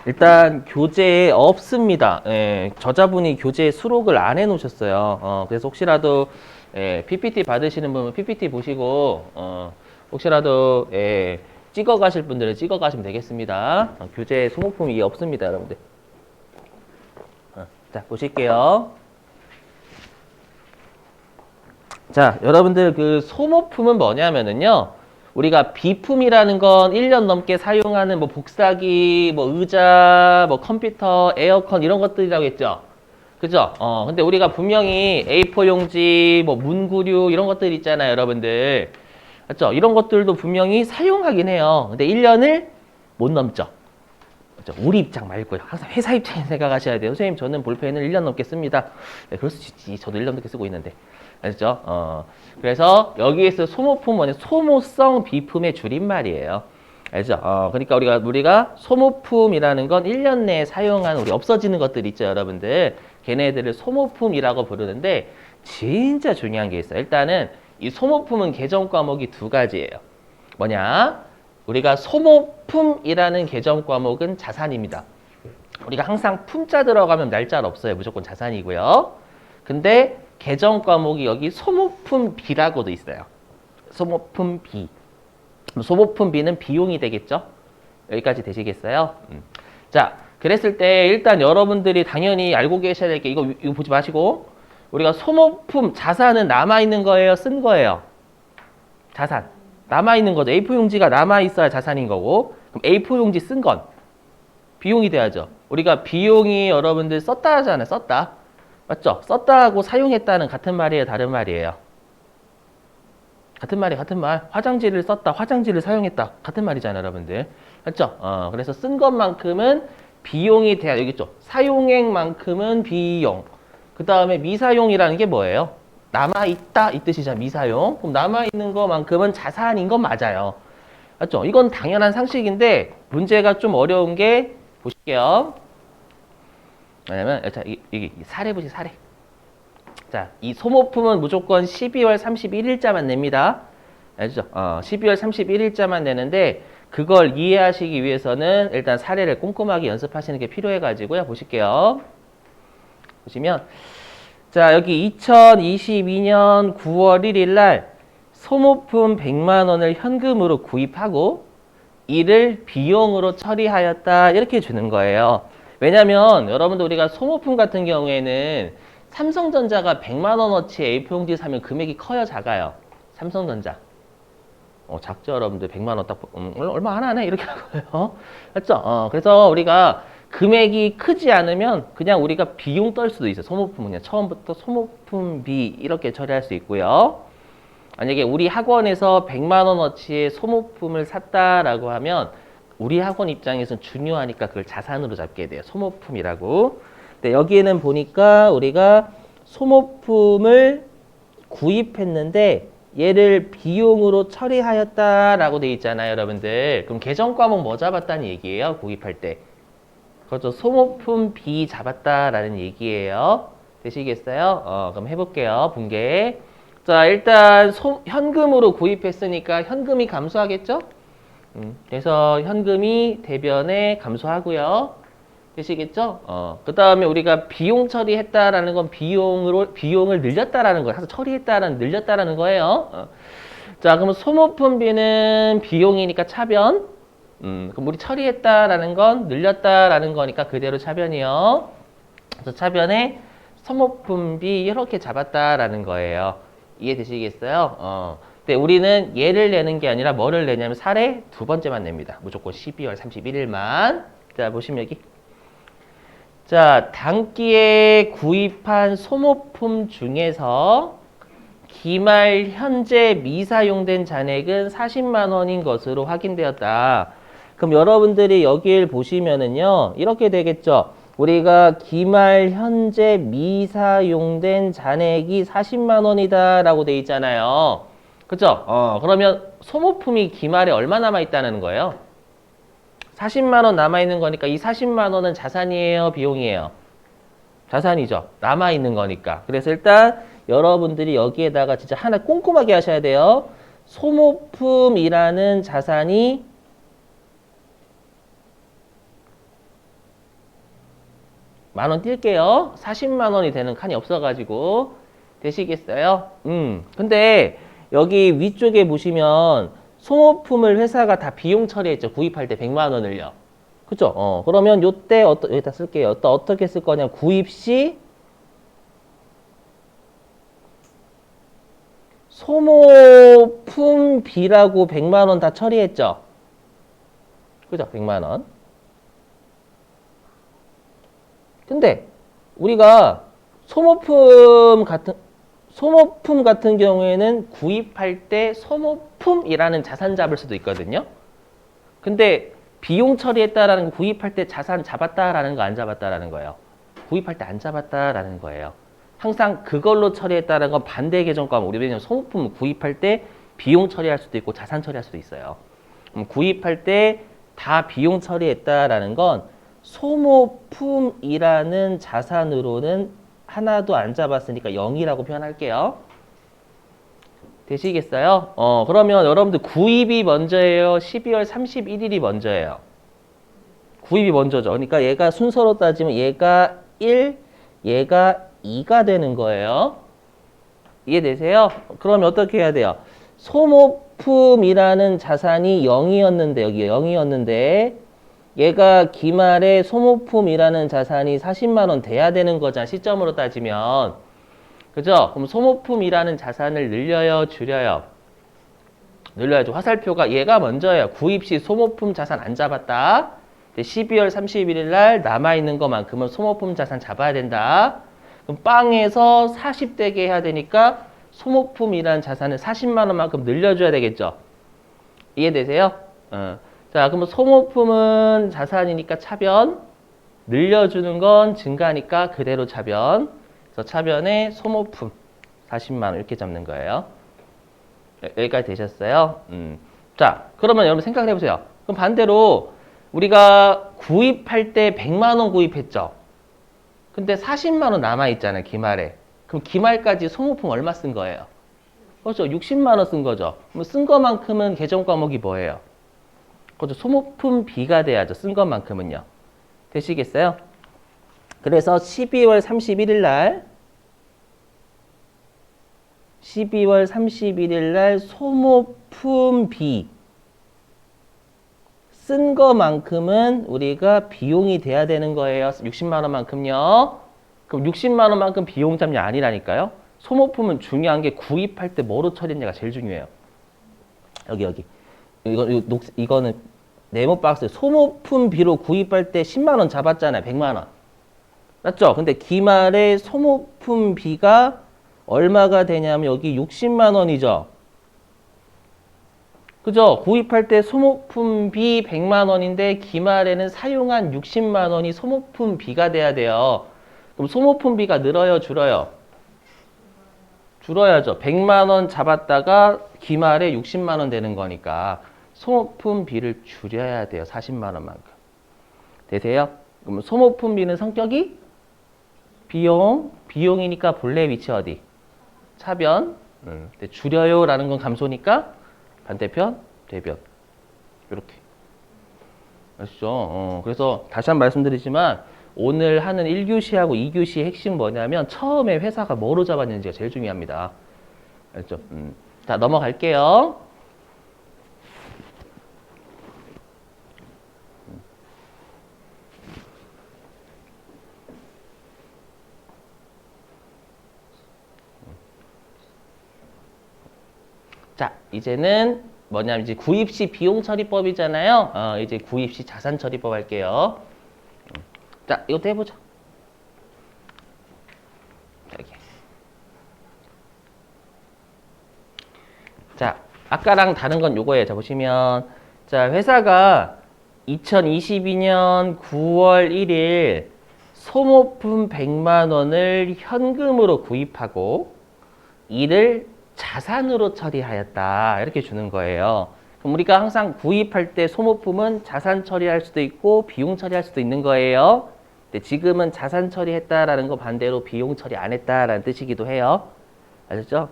일단 교재에 없습니다. 예, 저자분이 교재에 수록을 안 해놓으셨어요. 그래서 혹시라도 PPT 받으시는 분은 PPT 보시고 혹시라도 찍어 가실 분들은 찍어 가시면 되겠습니다. 교재에 소모품이 없습니다, 여러분들. 자, 보실게요. 자, 여러분들 그 소모품은 뭐냐면은요. 우리가 비품이라는 건 1년 넘게 사용하는 뭐 복사기, 뭐 의자, 뭐 컴퓨터, 에어컨 이런 것들이라고 했죠. 그죠? 근데 우리가 분명히 A4 용지, 뭐 문구류 이런 것들 있잖아요, 여러분들. 맞죠? 이런 것들도 분명히 사용하긴 해요. 근데 1년을 못 넘죠. 그죠? 우리 입장 말고요. 항상 회사 입장에 생각하셔야 돼요. 선생님, 저는 볼펜을 1년 넘게 씁니다. 네, 그럴 수 있지. 저도 1년 넘게 쓰고 있는데. 알죠? 그래서 여기에서 소모품 뭐냐? 소모성 비품의 줄임말이에요. 알죠? 그러니까 우리가 소모품이라는 건 1년 내에 사용한 우리 없어지는 것들 있죠, 여러분들. 걔네들을 소모품이라고 부르는데 진짜 중요한 게 있어요. 일단은 이 소모품은 개정 과목이 두 가지예요. 뭐냐? 우리가 소모품이라는 개정 과목은 자산입니다. 우리가 항상 품자 들어가면 날짜는 없어요. 무조건 자산이고요. 근데 개정 과목이 여기 소모품 B라고도 있어요. 소모품 B. 소모품 B는 비용이 되겠죠? 여기까지 되시겠어요? 자, 그랬을 때 일단 여러분들이 당연히 알고 계셔야 될 게 이거 보지 마시고 우리가 소모품 자산은 남아있는 거예요? 쓴 거예요? 자산. 남아있는 거죠. A4 용지가 남아있어야 자산인 거고 그럼 A4 용지 쓴 건 비용이 돼야죠. 우리가 비용이 여러분들 썼다 하잖아요. 썼다. 맞죠? 썼다하고 사용했다는 같은 말이에요? 다른 말이에요? 같은 말이 같은 말. 화장지를 썼다, 화장지를 사용했다. 같은 말이잖아요, 여러분들. 맞죠? 그래서 쓴 것만큼은 비용이 돼야 되겠죠. 사용액만큼은 비용. 그 다음에 미사용이라는 게 뭐예요? 남아있다 이 뜻이잖아요. 미사용. 그럼 남아있는 것만큼은 자산인 건 맞아요. 맞죠? 이건 당연한 상식인데 문제가 좀 어려운 게 보실게요. 왜냐면 자, 이게 사례 보시 사례. 자, 이 소모품은 무조건 12월 31일자만 냅니다. 알죠? 12월 31일자만 내는데 그걸 이해하시기 위해서는 일단 사례를 꼼꼼하게 연습하시는 게 필요해가지고요. 보실게요. 보시면 자, 여기 2022년 9월 1일 날 소모품 100만 원을 현금으로 구입하고 이를 비용으로 처리하였다 이렇게 주는 거예요. 왜냐면 여러분들 우리가 소모품 같은 경우에는 삼성전자가 100만 원어치 A4 용지 사면 금액이 커요, 작아요? 삼성전자. 작죠, 여러분들. 100만 원 딱, 얼마 안 하네? 이렇게 하고요. 맞죠? 그래서 우리가 금액이 크지 않으면 그냥 우리가 비용 떨 수도 있어요. 소모품은 그냥 처음부터 소모품비 이렇게 처리할 수 있고요. 만약에 우리 학원에서 100만 원어치의 소모품을 샀다라고 하면 우리 학원 입장에서는 중요하니까 그걸 자산으로 잡게 돼요. 소모품이라고. 근데 여기에는 보니까 우리가 소모품을 구입했는데 얘를 비용으로 처리하였다라고 돼 있잖아요, 여러분들. 그럼 개정 과목 뭐 잡았다는 얘기예요? 구입할 때. 그렇죠. 소모품 B 잡았다라는 얘기예요. 되시겠어요? 그럼 해볼게요. 분개. 자, 일단 현금으로 구입했으니까 현금이 감소하겠죠? 그래서 현금이 대변에 감소하고요. 되시겠죠? 그 다음에 우리가 비용 처리했다라는 건 비용을 늘렸다라는 거예요. 처리했다라는, 늘렸다라는 거예요. 자, 그러면 소모품비는 비용이니까 차변. 그럼 우리 처리했다라는 건 늘렸다라는 거니까 그대로 차변이요. 그래서 차변에 소모품비 이렇게 잡았다라는 거예요. 이해되시겠어요? 근데 우리는 얘를 내는 게 아니라 뭐를 내냐면 사례 두 번째만 냅니다. 무조건 12월 31일만. 자, 보시면 여기. 자, 당기에 구입한 소모품 중에서 기말 현재 미사용된 잔액은 40만 원인 것으로 확인되었다. 그럼 여러분들이 여기를 보시면은요, 이렇게 되겠죠. 우리가 기말 현재 미사용된 잔액이 40만 원이다 라고 돼 있잖아요. 그죠? 그러면 소모품이 기말에 얼마 남아있다는 거예요? 40만 원 남아있는 거니까 이 40만 원은 자산이에요? 비용이에요? 자산이죠. 남아있는 거니까. 그래서 일단 여러분들이 여기에다가 진짜 하나 꼼꼼하게 하셔야 돼요. 소모품이라는 자산이 10,000원 뛸게요. 40만 원이 되는 칸이 없어가지고. 되시겠어요? 근데 여기 위쪽에 보시면 소모품을 회사가 다 비용 처리했죠. 구입할 때 100만 원을요. 그죠? 그러면 요때 여기다 쓸게요. 또 어떻게 쓸 거냐? 구입 시 소모품비라고 100만 원 다 처리했죠. 그죠? 100만 원. 근데 우리가 소모품 같은 경우에는 구입할 때 소모품이라는 자산 잡을 수도 있거든요. 근데 비용 처리했다라는 거 구입할 때 자산 잡았다라는 거 안 잡았다라는 거예요. 구입할 때 안 잡았다라는 거예요. 항상 그걸로 처리했다는 건 반대 계정과목. 우리 왜냐면 소모품 구입할 때 비용 처리할 수도 있고 자산 처리할 수도 있어요. 구입할 때 다 비용 처리했다라는 건 소모품이라는 자산으로는 하나도 안 잡았으니까 0이라고 표현할게요. 되시겠어요? 그러면 여러분들 구입이 먼저예요? 12월 31일이 먼저예요? 구입이 먼저죠. 그러니까 얘가 순서로 따지면 얘가 1, 얘가 2가 되는 거예요. 이해되세요? 그러면 어떻게 해야 돼요? 소모품이라는 자산이 0이었는데, 여기 0이었는데, 얘가 기말에 소모품이라는 자산이 40만 원 돼야 되는 거잖아. 시점으로 따지면. 그죠? 그럼 소모품이라는 자산을 늘려요, 줄여요? 늘려야죠. 화살표가 얘가 먼저예요. 구입 시 소모품 자산 안 잡았다. 12월 31일 날 남아있는 것만큼은 소모품 자산 잡아야 된다. 그럼 빵에서 40대게 해야 되니까 소모품이라는 자산을 40만 원만큼 늘려줘야 되겠죠. 이해되세요? 자, 그러면 소모품은 자산이니까 차변, 늘려주는 건 증가니까 그대로 차변. 그래서 차변에 소모품 40만 원 이렇게 잡는 거예요. 여기까지 되셨어요? 자, 그러면 여러분 생각을 해보세요. 그럼 반대로 우리가 구입할 때 100만 원 구입했죠. 근데 40만 원 남아있잖아요, 기말에. 그럼 기말까지 소모품 얼마 쓴 거예요? 그렇죠. 60만 원 쓴 거죠. 그럼 쓴 것만큼은 계정 과목이 뭐예요? 그렇죠. 소모품 B가 돼야죠. 쓴 것만큼은요. 되시겠어요? 그래서 12월 31일 날 소모품 B 쓴 것만큼은 우리가 비용이 돼야 되는 거예요. 60만 원만큼요. 그럼 60만 원만큼 비용 잡냐? 아니라니까요. 소모품은 중요한 게 구입할 때 뭐로 처리했냐가 제일 중요해요. 여기. 이거는 네모 박스. 소모품 B로 구입할 때 10만 원 잡았잖아요. 100만 원. 맞죠? 근데 기말에 소모품 B가 얼마가 되냐면 여기 60만 원이죠. 그죠? 구입할 때 소모품 B 100만 원인데 기말에는 사용한 60만 원이 소모품 B가 돼야 돼요. 그럼 소모품 B가 늘어요, 줄어요? 줄어야죠. 100만 원 잡았다가 기말에 60만 원 되는 거니까 소모품 B를 줄여야 돼요. 40만 원만큼. 되세요? 그럼 소모품 B는 성격이 비용이니까 본래 위치 어디? 차변. 근데 줄여요라는 건 감소니까 반대편, 대변. 이렇게. 아시죠? 그래서 다시 한번 말씀드리지만 오늘 하는 1교시하고 2교시의 핵심 뭐냐면 처음에 회사가 뭐로 잡았는지가 제일 중요합니다. 알죠? 자, 넘어갈게요. 자, 이제는 뭐냐면 이제 구입시 비용 처리법이잖아요. 이제 구입시 자산 처리법 할게요. 자, 이것도 해보자. 여기. 자, 아까랑 다른 건 요거예요. 자, 보시면 자, 회사가 2022년 9월 1일 소모품 100만 원을 현금으로 구입하고 이를 자산으로 처리하였다. 이렇게 주는 거예요. 그럼 우리가 항상 구입할 때 소모품은 자산 처리할 수도 있고 비용 처리할 수도 있는 거예요. 근데 지금은 자산 처리했다라는 거 반대로 비용 처리 안 했다라는 뜻이기도 해요. 아셨죠?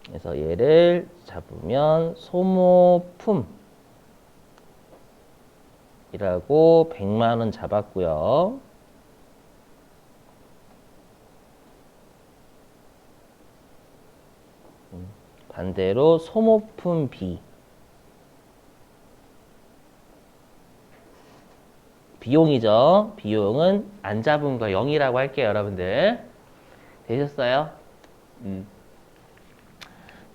그래서 얘를 잡으면 소모품 이라고 100만 원 잡았고요. 반대로 소모품 B. 비용이죠. 비용은 안 잡은 거 0이라고 할게요, 여러분들. 되셨어요?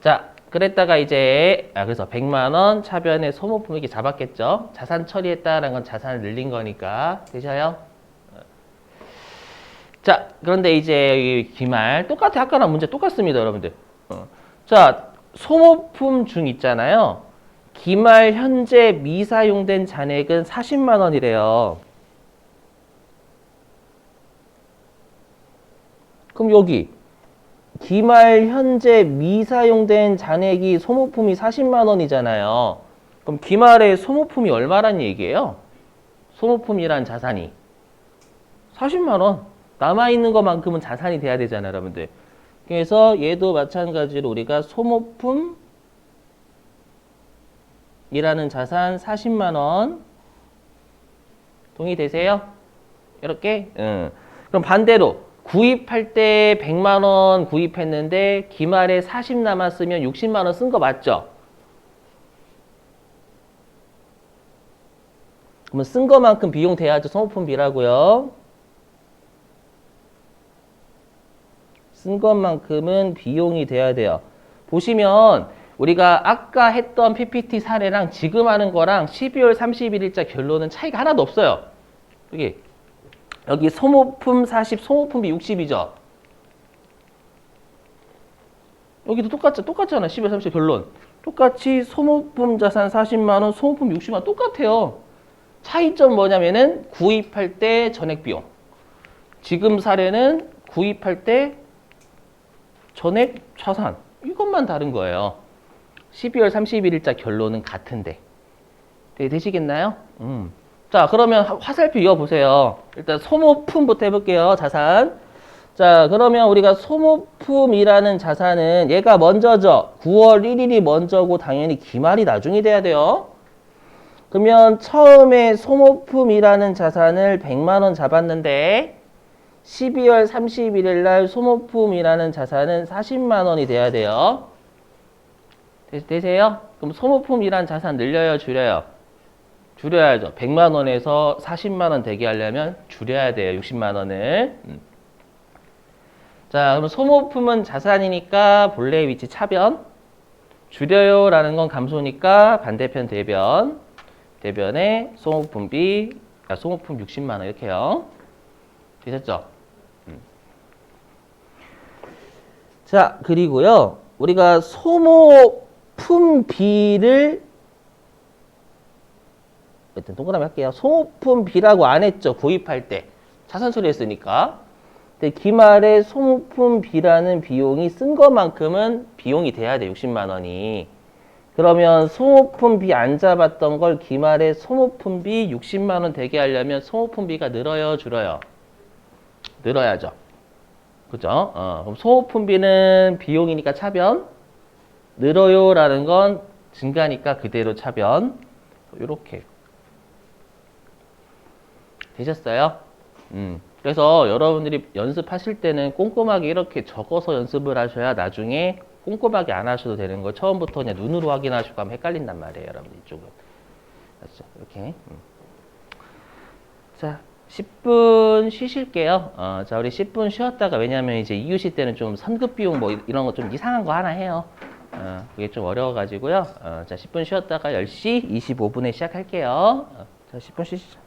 자, 그랬다가 이제 그래서 100만 원 차변에 소모품 이렇게 잡았겠죠. 자산 처리했다라는 건 자산을 늘린 거니까. 되셔요? 자, 그런데 이제 이 기말 똑같아. 아까랑 문제 똑같습니다, 여러분들. 자, 소모품 중 있잖아요. 기말 현재 미사용된 잔액은 40만 원이래요. 그럼 여기 기말 현재 미사용된 잔액이 소모품이 40만 원이잖아요. 그럼 기말에 소모품이 얼마란 얘기예요? 소모품이란 자산이 40만 원. 남아있는 것만큼은 자산이 돼야 되잖아요, 여러분들. 그래서 얘도 마찬가지로 우리가 소모품이라는 자산 40만 원 동의되세요? 이렇게? 그럼 반대로 구입할 때 100만 원 구입했는데 기말에 40 남았으면 60만 원 쓴 거 맞죠? 그러면 쓴 것만큼 비용 돼야죠. 소모품비라고요. 쓴 것만큼은 비용이 돼야 돼요. 보시면 우리가 아까 했던 PPT 사례랑 지금 하는 거랑 12월 31일자 결론은 차이가 하나도 없어요. 여기 소모품 40, 소모품비 60이죠. 여기도 똑같잖아. 12월 30일 결론. 똑같이 소모품 자산 40만 원, 소모품 60만 원 똑같아요. 차이점 뭐냐면은 구입할 때 전액 비용. 지금 사례는 구입할 때 전액 자산. 이것만 다른 거예요. 12월 31일자 결론은 같은데. 네, 되시겠나요? 자, 그러면 화살표 이어보세요. 일단 소모품부터 해볼게요. 자산. 자, 그러면 우리가 소모품이라는 자산은 얘가 먼저죠. 9월 1일이 먼저고 당연히 기말이 나중이 돼야 돼요. 그러면 처음에 소모품이라는 자산을 100만 원 잡았는데 12월 31일 날 소모품이라는 자산은 40만 원이 돼야 돼요. 되세요? 그럼 소모품이란 자산 늘려요, 줄여요? 줄여야죠. 100만 원에서 40만 원 되게 하려면 줄여야 돼요. 60만 원을. 자, 그럼 소모품은 자산이니까 본래의 위치 차변. 줄여요 라는 건 감소니까 반대편 대변. 대변에 소모품비, 소모품 60만 원 이렇게요. 되셨죠? 자, 그리고요. 우리가 소모품비를 일단 동그라미 할게요. 소모품비라고 안 했죠. 구입할 때. 자산 처리했으니까. 근데 기말에 소모품비라는 비용이 쓴 것만큼은 비용이 돼야 돼. 60만 원이. 그러면 소모품비 안 잡았던 걸 기말에 소모품비 60만 원 되게 하려면 소모품비가 늘어요, 줄어요? 늘어야죠. 그죠? 그럼 소모품비는 비용이니까 차변. 늘어요 라는 건 증가니까 그대로 차변. 요렇게. 되셨어요? 그래서 여러분들이 연습하실 때는 꼼꼼하게 이렇게 적어서 연습을 하셔야 나중에 꼼꼼하게 안 하셔도 되는 걸 처음부터 그냥 눈으로 확인하시고 하면 헷갈린단 말이에요, 여러분들 이쪽은. 맞죠? 이렇게. 자, 10분 쉬실게요. 자, 우리 10분 쉬었다가 왜냐면 이제 이유시 때는 좀 선급 비용 뭐 이런 거 좀 이상한 거 하나 해요. 그게 좀 어려워가지고요. 자, 10분 쉬었다가 10시 25분에 시작할게요. 자, 10분 쉬시죠.